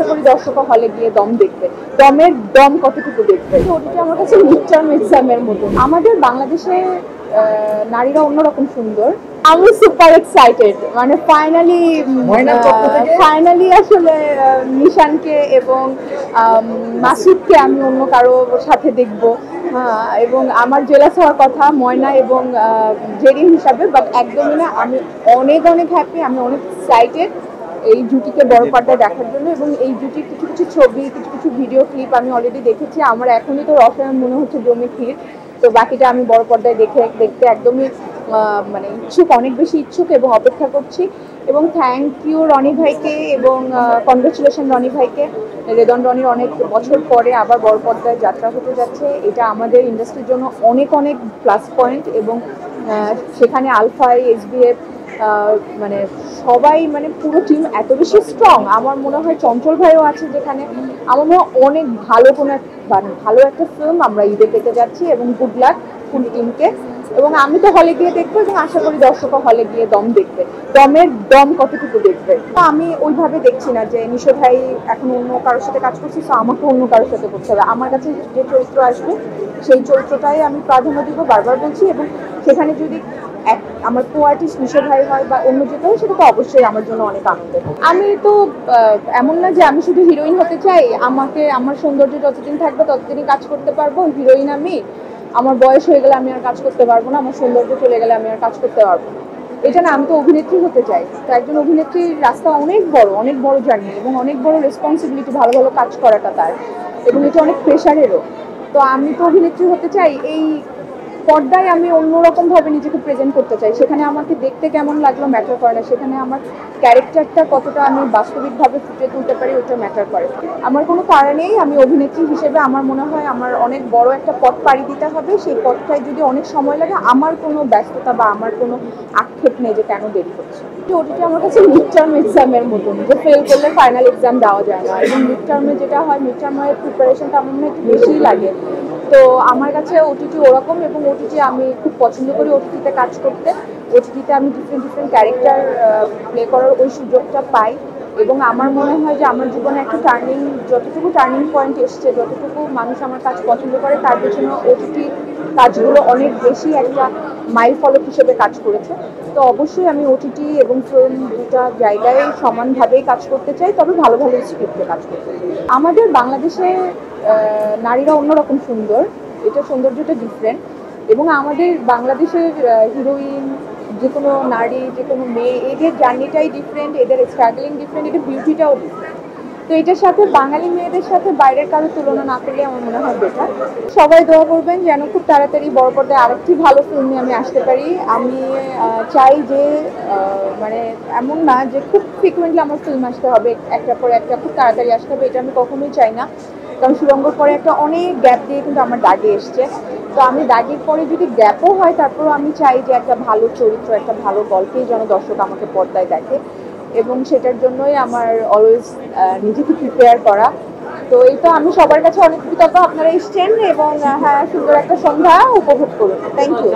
আশা করি দর্শকরা হলে গিয়ে দম দেখবে। দমের দম কতটুকু দেখবে, তো ওটা আমার কাছে মিড টার্ম এক্সামের মতো। আমাদের বাংলাদেশে নারীরা অন্যরকম সুন্দর। আমি সুপার এক্সাইটেড, মানে ফাইনালি আসলে নিশানকে এবং মাসুদকে আমি অন্য কারো সাথে দেখব। হ্যাঁ, এবং আমার জেলাস হওয়ার কথা ময়না এবং জেরিন হিসাবে, বাট একদমই না। আমি অনেক অনেক হ্যাপি, আমি অনেক এক্সাইটেড এই জুটিকে বড় পর্দায় দেখার জন্য। এবং এই জুটির কিছু কিছু ছবি, কিছু কিছু ভিডিও ক্লিপ আমি অলরেডি দেখেছি। আমার এখনই তো রসায়ন মনে হচ্ছে জমি ক্ষীর। তো বাকিটা আমি বড় পর্দায় দেখতে একদমই মানে ইচ্ছুক, অনেক বেশি ইচ্ছুক এবং অপেক্ষা করছি। এবং থ্যাংক ইউ রনি ভাইকে এবং কনগ্রেচুলেশন রনি ভাইকে। রেদন রনির অনেক বছর পরে আবার বড় পর্দায় যাত্রা হতে যাচ্ছে, এটা আমাদের ইন্ডাস্ট্রির জন্য অনেক অনেক প্লাস পয়েন্ট। এবং সেখানে আলফাই, SBF, মানে সবাই, মানে পুরো টিম এত বেশি স্ট্রং। আমার মনে হয় চঞ্চল ভাইও আছে যেখানে। আমার মনে হয় অনেক ভালো ভালো একটা ফিল্ম আমরা ঈদে পেতে যাচ্ছি। এবং গুড লাক ফুল টিমকে। এবং আমি তো হলে গিয়ে দেখবো এবং আশা করি দর্শকরা হলে গিয়ে দম দেখবে। দমের দম কতটুকু দেখবে, তো আমি ওইভাবে দেখছি না যে নিশো ভাই এখন অন্য কারোর সাথে কাজ করছে, তো আমাকে অন্য কারোর সাথে করতে হবে। আমার কাছে যে চরিত্র আসবে সেই চরিত্রটাই আমি প্রাধান্য দিব, বারবার বলছি। এবং সেখানে যদি আমার কো আর্টিস্ট নিশো ভাই হয় বা অন্য যেতে হয়, সেটা তো অবশ্যই আমার জন্য অনেক আনন্দের। আমি তো এমন না যে আমি শুধু হিরোইন হতে চাই। আমার সৌন্দর্য যতদিন থাকবে ততদিনই কাজ করতে পারবো। হিরোইন আমি, আমার বয়স হয়ে গেলে আমি আর কাজ করতে পারবো না, আমার সৌন্দর্য চলে গেলে আমি আর কাজ করতে পারবো না। এটা না, আমি তো অভিনেত্রী হতে চাই। তো একজন অভিনেত্রীর রাস্তা অনেক বড় জার্নি এবং অনেক বড় রেসপন্সিবিলিটি, ভালো ভালো কাজ করাটা তার। এবং এটা অনেক প্রেশারেরও। তো আমি তো অভিনেত্রী হতে চাই, এই পর্দায় আমি অন্যরকম ভাবে নিজেকে প্রেজেন্ট করতে চাই। সেখানে আমাকে দেখতে কেমন লাগলো ম্যাটার করে না, সেখানে আমার ক্যারেক্টারটা কতটা আমি বাস্তবিকভাবে ফুটে তুলতে পারি ওটা ম্যাটার করে। আমার কোনো কারণেই আমি অভিনেত্রী হিসেবে আমার মনে হয় আমার অনেক বড় একটা পথ পাড়ি দিতে হবে। সেই পথটায় যদি অনেক সময় লাগে, আমার কোনো ব্যস্ততা বা আমার কোনো আক্ষেপ নেই যে কেন দেরি হচ্ছে। ওটিটা আমার কাছে মিড টার্ম এক্সামের মতন, যে ফেল করলে ফাইনাল এক্সাম দেওয়া যায় না। এবং মিড টার্মে যেটা হয়, মিড টার্মের প্রিপারেশনটা আমার মনে হয় একটু বেশিই লাগে। তো আমার কাছে ওটিটি ওরকম। এবং ওটিটি আমি খুব পছন্দ করি ওটিটিতে কাজ করতে। ওটিটিতে আমি ডিফারেন্ট ক্যারেক্টার প্লে করার ওই সুযোগটা পাই। এবং আমার মনে হয় যে আমার জীবনে একটা যতটুকু টার্নিং পয়েন্ট এসছে, যতটুকু মানুষ আমার কাজ পছন্দ করে, তার পেছনে ওটিটি কাজগুলো অনেক বেশি একটা মাইল ফলক হিসেবে কাজ করেছে। তো অবশ্যই আমি ওটিটি এবং ফিল্ম দুটা জায়গায় সমানভাবেই কাজ করতে চাই, তবে ভালো ভালো স্ক্রিপ্টে কাজ করতে চাই। আমাদের বাংলাদেশে নারীরা অন্যরকম সুন্দর, এটা সৌন্দর্যটা ডিফারেন্ট। এবং আমাদের বাংলাদেশের হিরোইন, যে কোনো নারী, যে কোনো মেয়ে, এদের জার্নিটাই ডিফারেন্ট, এদের স্ট্রাগলিং ডিফারেন্ট, এদের বিউটিটাও ডিফারেন্ট। তো এটার সাথে বাঙালি মেয়েদের সাথে বাইরের কারো তুলনা না করলে আমার মনে হয় বেটার। সবাই দোয়া করবেন যেন খুব তাড়াতাড়ি বড় পর্দায় আরেকটি ভালো ফিল্ম নিয়ে আমি আসতে পারি। আমি চাই যে মানে এমন না যে খুব ফ্রিকুয়েন্টলি আমার ফিল্ম আসতে হবে, একটার পর একটা খুব তাড়াতাড়ি আসতে হবে, এটা আমি কখনোই চাই না। কারণ সুরঙ্গর পরে একটা অনেক গ্যাপ দিয়ে কিন্তু আমার দাগে এসছে। তো আমি দাগের পরে যদি গ্যাপও হয়, তারপরও আমি চাই যে একটা ভালো চরিত্র, একটা ভালো গল্পেই যেন দর্শক আমাকে পর্দায় দেখে। এবং সেটার জন্যই আমার অলওয়েজ নিজেকে প্রিপেয়ার করা। তো এই তো, আমি সবার কাছে অনেক কৃতজ্ঞ, আপনারা এসছেন এবং হ্যাঁ, সুন্দর একটা সন্ধ্যা উপভোগ করুন। Thank you.